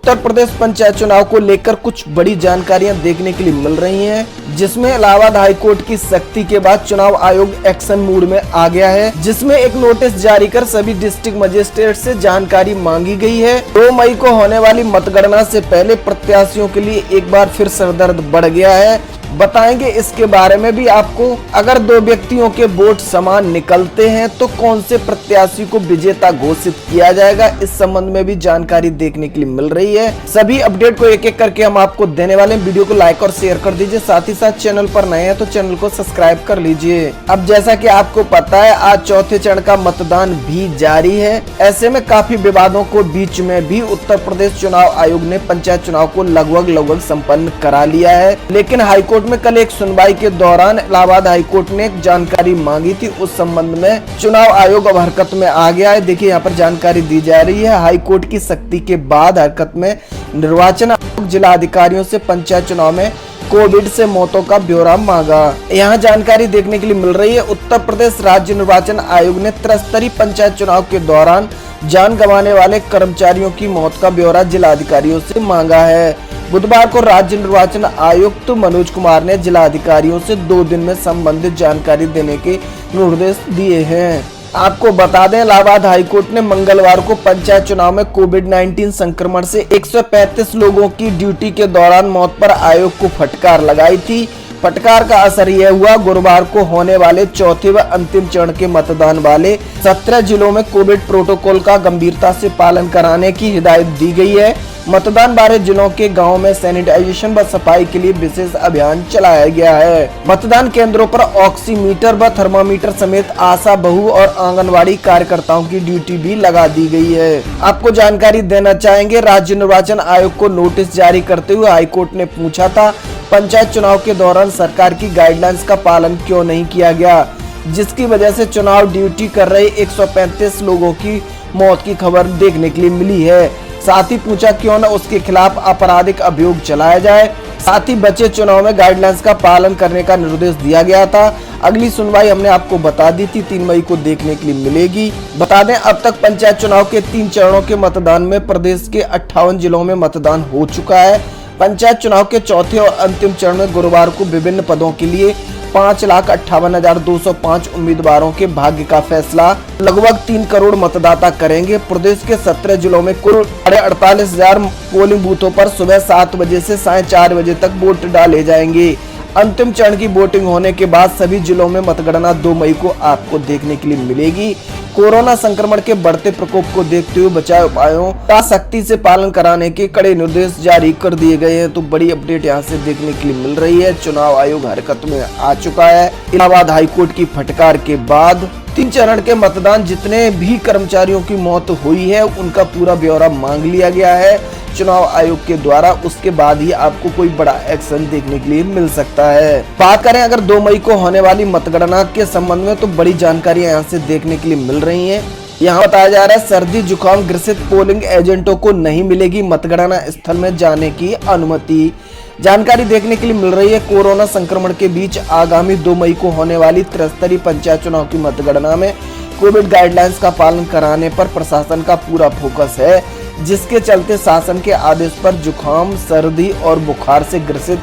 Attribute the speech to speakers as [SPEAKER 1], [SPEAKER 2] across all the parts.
[SPEAKER 1] उत्तर प्रदेश पंचायत चुनाव को लेकर कुछ बड़ी जानकारियां देखने के लिए मिल रही हैं, जिसमें इलाहाबाद हाईकोर्ट की सख्ती के बाद चुनाव आयोग एक्शन मूड में आ गया है, जिसमें एक नोटिस जारी कर सभी डिस्ट्रिक्ट मजिस्ट्रेट से जानकारी मांगी गई है। 2 मई को होने वाली मतगणना से पहले प्रत्याशियों के लिए एक बार फिर सरदर्द बढ़ गया है। बताएंगे इसके बारे में भी आपको। अगर 2 व्यक्तियों के वोट समान निकलते हैं तो कौन से प्रत्याशी को विजेता घोषित किया जाएगा, इस संबंध में भी जानकारी देखने के लिए मिल रही है। सभी अपडेट को एक एक करके हम आपको देने वाले हैं। वीडियो को लाइक और शेयर कर दीजिए, साथ ही साथ चैनल पर नए हैं तो चैनल को सब्सक्राइब कर लीजिए। अब जैसा कि आपको पता है, आज चौथे चरण का मतदान भी जारी है। ऐसे में काफी विवादों को बीच में भी उत्तर प्रदेश चुनाव आयोग ने पंचायत चुनाव को लगभग संपन्न करा लिया है। लेकिन हाईकोर्ट में कल एक सुनवाई के दौरान इलाहाबाद हाईकोर्ट ने एक जानकारी मांगी थी। उस संबंध में चुनाव आयोग अब हरकत में आ गया है। देखिए यहाँ पर जानकारी दी जा रही है। हाईकोर्ट की सख्ती के बाद हरकत में निर्वाचन आयोग जिला अधिकारियों से पंचायत चुनाव में कोविड से मौतों का ब्यौरा मांगा। यहाँ जानकारी देखने के लिए मिल रही है। उत्तर प्रदेश राज्य निर्वाचन आयोग ने त्रिस्तरीय पंचायत चुनाव के दौरान जान गंवाने वाले कर्मचारियों की मौत का ब्यौरा जिला अधिकारियों से मांगा है। बुधवार को राज्य निर्वाचन आयुक्त मनोज कुमार ने जिला अधिकारियों से 2 दिन में संबंधित जानकारी देने के निर्देश दिए हैं। आपको बता दें, इलाहाबाद हाईकोर्ट ने मंगलवार को पंचायत चुनाव में कोविड-19 संक्रमण से 135 लोगों की ड्यूटी के दौरान मौत पर आयोग को फटकार लगाई थी। फटकार का असर यह हुआ, गुरुवार को होने वाले चौथे व अंतिम चरण के मतदान वाले 17 जिलों में कोविड प्रोटोकॉल का गंभीरता से पालन कराने की हिदायत दी गई है। मतदान वाले जिलों के गांव में सैनिटाइजेशन व सफाई के लिए विशेष अभियान चलाया गया है। मतदान केंद्रों पर ऑक्सीमीटर व थर्मामीटर समेत आशा, बहू और आंगनवाड़ी कार्यकर्ताओं की ड्यूटी भी लगा दी गई है। आपको जानकारी देना चाहेंगे, राज्य निर्वाचन आयोग को नोटिस जारी करते हुए हाईकोर्ट ने पूछा था, पंचायत चुनाव के दौरान सरकार की गाइडलाइंस का पालन क्यों नहीं किया गया, जिसकी वजह से चुनाव ड्यूटी कर रहे 135 लोगों की मौत की खबर देखने के लिए मिली है। साथ ही पूछा क्यों न उसके खिलाफ आपराधिक अभियोग चलाया जाए। साथ ही बचे चुनाव में गाइडलाइंस का पालन करने का निर्देश दिया गया था। अगली सुनवाई हमने आपको बता दी थी, 3 मई को देखने के लिए मिलेगी। बता दें, अब तक पंचायत चुनाव के 3 चरणों के मतदान में प्रदेश के 58 जिलों में मतदान हो चुका है। पंचायत चुनाव के चौथे और अंतिम चरण में गुरुवार को विभिन्न पदों के लिए 5,58,205 उम्मीदवारों के भाग्य का फैसला लगभग 3 करोड़ मतदाता करेंगे। प्रदेश के 17 जिलों में कुल 48,000 पोलिंग बूथों पर सुबह 7 बजे से साढ़े 4 बजे तक वोट डाले जाएंगे। अंतिम चरण की वोटिंग होने के बाद सभी जिलों में मतगणना 2 मई को आपको देखने के लिए मिलेगी। कोरोना संक्रमण के बढ़ते प्रकोप को देखते हुए बचाव उपायों का सख्ती से पालन कराने के कड़े निर्देश जारी कर दिए गए हैं। तो बड़ी अपडेट यहां से देखने के लिए मिल रही है। चुनाव आयोग हरकत में आ चुका है। इलाहाबाद हाईकोर्ट की फटकार के बाद 3 चरण के मतदान जितने भी कर्मचारियों की मौत हुई है उनका पूरा ब्यौरा मांग लिया गया है चुनाव आयोग के द्वारा। उसके बाद ही आपको कोई बड़ा एक्शन देखने के लिए मिल सकता है। बात करें अगर 2 मई को होने वाली मतगणना के संबंध में, तो बड़ी जानकारियां यहाँ से देखने के लिए मिल रही हैं। यहाँ बताया जा रहा है, सर्दी जुकाम ग्रसित पोलिंग एजेंटों को नहीं मिलेगी मतगणना स्थल में जाने की अनुमति। जानकारी देखने के लिए मिल रही है, कोरोना संक्रमण के बीच आगामी 2 मई को होने वाली त्रिस्तरीय पंचायत चुनाव की मतगणना में कोविड गाइडलाइंस का पालन कराने पर प्रशासन का पूरा फोकस है, जिसके चलते शासन के आदेश पर जुकाम, सर्दी और बुखार से ग्रसित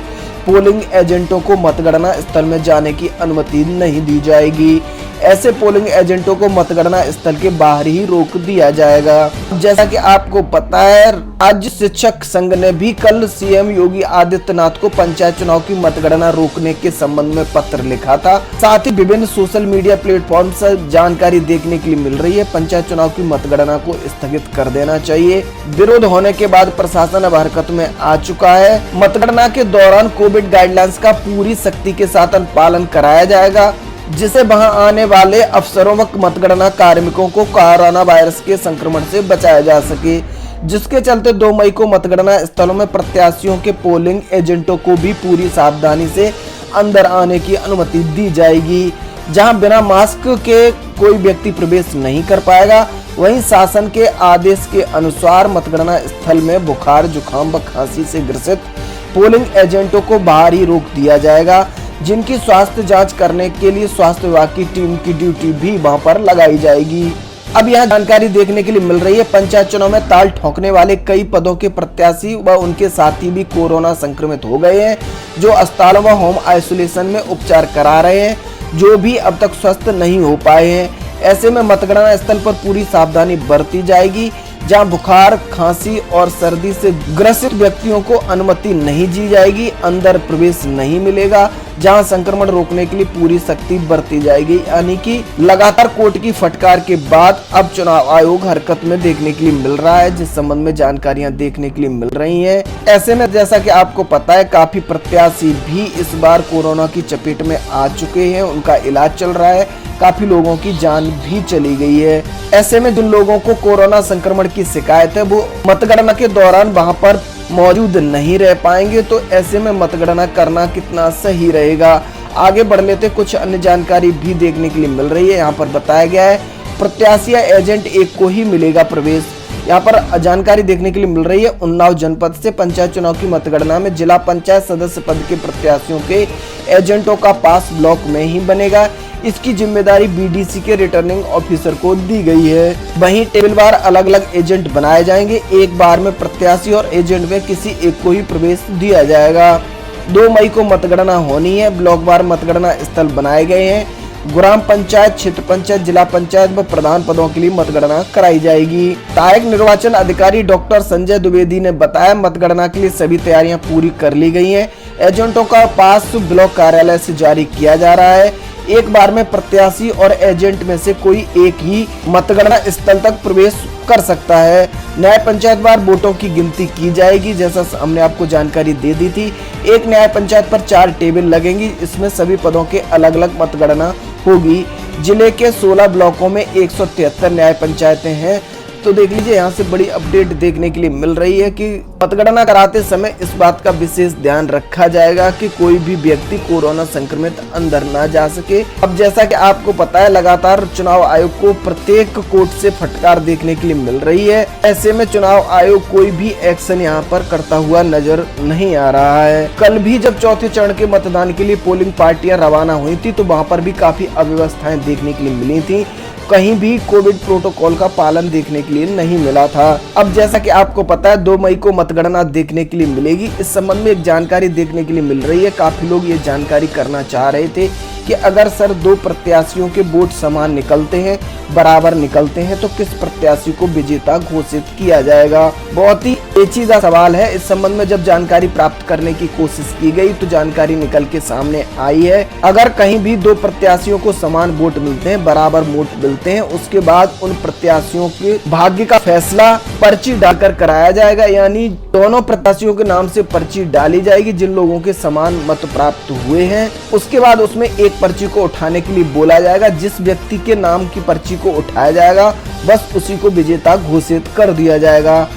[SPEAKER 1] पोलिंग एजेंटों को मतगणना स्थल में जाने की अनुमति नहीं दी जाएगी। ऐसे पोलिंग एजेंटों को मतगणना स्थल के बाहर ही रोक दिया जाएगा। जैसा कि आपको पता है, राज्य शिक्षक संघ ने भी कल सीएम योगी आदित्यनाथ को पंचायत चुनाव की मतगणना रोकने के संबंध में पत्र लिखा था। साथ ही विभिन्न सोशल मीडिया प्लेटफॉर्म से जानकारी देखने के लिए मिल रही है, पंचायत चुनाव की मतगणना को स्थगित कर देना चाहिए। विरोध होने के बाद प्रशासन अब हरकत में आ चुका है। मतगणना के दौरान कोविड गाइडलाइंस का पूरी सख्ती के साथ पालन कराया जाएगा, जिसे वहां आने वाले अफसरों व मतगणना कार्मिकों को कोरोना वायरस के संक्रमण से बचाया जा सके, जिसके चलते 2 मई को मतगणना स्थलों में प्रत्याशियों के पोलिंग एजेंटों को भी पूरी सावधानी से अंदर आने की अनुमति दी जाएगी। जहां बिना मास्क के कोई व्यक्ति प्रवेश नहीं कर पाएगा। वहीं शासन के आदेश के अनुसार मतगणना स्थल में बुखार, जुकाम व खांसी से ग्रसित पोलिंग एजेंटों को बाहर ही रोक दिया जाएगा, जिनकी स्वास्थ्य जांच करने के लिए स्वास्थ्य विभाग की टीम की ड्यूटी भी वहां पर लगाई जाएगी। अब यहाँ जानकारी देखने के लिए मिल रही है, पंचायत चुनाव में ताल ठोकने वाले कई पदों के प्रत्याशी व उनके साथी भी कोरोना संक्रमित हो गए हैं, जो अस्पतालों व होम आइसोलेशन में उपचार करा रहे हैं, जो भी अब तक स्वस्थ नहीं हो पाए हैं। ऐसे में मतगणना स्थल पर पूरी सावधानी बरती जाएगी, जहां बुखार, खांसी और सर्दी से ग्रसित व्यक्तियों को अनुमति नहीं दी जाएगी, अंदर प्रवेश नहीं मिलेगा, जहां संक्रमण रोकने के लिए पूरी सख्ती बरती जाएगी। यानी कि लगातार कोर्ट की फटकार के बाद अब चुनाव आयोग हरकत में देखने के लिए मिल रहा है, जिस संबंध में जानकारियां देखने के लिए मिल रही हैं। ऐसे में जैसा कि आपको पता है, काफी प्रत्याशी भी इस बार कोरोना की चपेट में आ चुके हैं, उनका इलाज चल रहा है, काफी लोगों की जान भी चली गई है। ऐसे में जिन लोगों को कोरोना संक्रमण की शिकायत है, वो मतगणना के दौरान वहां पर मौजूद नहीं रह पाएंगे, तो ऐसे में मतगणना करना कितना सही रहेगा। आगे बढ़ लेते, कुछ अन्य जानकारी भी देखने के लिए मिल रही है। यहाँ पर बताया गया है, प्रत्याशी या एजेंट एक को ही मिलेगा प्रवेश। यहाँ पर जानकारी देखने के लिए मिल रही है, उन्नाव जनपद से पंचायत चुनाव की मतगणना में जिला पंचायत सदस्य पद के प्रत्याशियों के एजेंटों का पास ब्लॉक में ही बनेगा। इसकी जिम्मेदारी बीडीसी के रिटर्निंग ऑफिसर को दी गई है। वहीं टेबलवार अलग अलग एजेंट बनाए जाएंगे। एक बार में प्रत्याशी और एजेंट में किसी एक को ही प्रवेश दिया जाएगा। 2 मई को मतगणना होनी है। ब्लॉकवार मतगणना स्थल बनाए गए हैं। ग्राम पंचायत, क्षेत्र पंचायत, जिला पंचायत व प्रधान पदों के लिए मतगणना कराई जाएगी। सहायक निर्वाचन अधिकारी डॉक्टर संजय द्विवेदी ने बताया, मतगणना के लिए सभी तैयारियां पूरी कर ली गई हैं। एजेंटों का पास ब्लॉक कार्यालय से जारी किया जा रहा है। एक बार में प्रत्याशी और एजेंट में से कोई एक ही मतगणना स्थल तक प्रवेश कर सकता है। न्याय पंचायत बार वोटों की गिनती की जाएगी, जैसा हमने आपको जानकारी दे दी थी। एक न्याय पंचायत पर 4 टेबल लगेंगी, इसमें सभी पदों के अलग अलग मतगणना होगी। जिले के 16 ब्लॉकों में 173 न्याय पंचायतें हैं। तो देख लीजिए, यहाँ से बड़ी अपडेट देखने के लिए मिल रही है कि मतगणना कराते समय इस बात का विशेष ध्यान रखा जाएगा कि कोई भी व्यक्ति कोरोना संक्रमित अंदर ना जा सके। अब जैसा कि आपको पता है, लगातार चुनाव आयोग को प्रत्येक कोर्ट से फटकार देखने के लिए मिल रही है। ऐसे में चुनाव आयोग कोई भी एक्शन यहाँ पर करता हुआ नजर नहीं आ रहा है। कल भी जब चौथे चरण के मतदान के लिए पोलिंग पार्टियां रवाना हुई थी, तो वहाँ पर भी काफी अव्यवस्थाएं देखने के लिए मिली थी। कहीं भी कोविड प्रोटोकॉल का पालन देखने के लिए नहीं मिला था। अब जैसा कि आपको पता है, 2 मई को मतगणना देखने के लिए मिलेगी। इस संबंध में एक जानकारी देखने के लिए मिल रही है। काफी लोग ये जानकारी करना चाह रहे थे कि अगर सर 2 प्रत्याशियों के वोट समान निकलते हैं, बराबर निकलते हैं, तो किस प्रत्याशी को विजेता घोषित किया जाएगा। बहुत ही पेचीदा सवाल है। इस संबंध में जब जानकारी प्राप्त करने की कोशिश की गई, तो जानकारी निकल के सामने आई है। अगर कहीं भी 2 प्रत्याशियों को समान वोट मिलते हैं, बराबर वोट मिलते हैं, उसके बाद उन प्रत्याशियों के भाग्य का फैसला पर्ची डालकर कराया जाएगा। यानी दोनों प्रत्याशियों के नाम से पर्ची डाली जाएगी, जिन लोगों के समान मत प्राप्त हुए हैं। उसके बाद उसमें एक पर्ची को उठाने के लिए बोला जाएगा। जिस व्यक्ति के नाम की पर्ची को उठाया जाएगा, बस उसी को विजेता घोषित कर दिया जाएगा।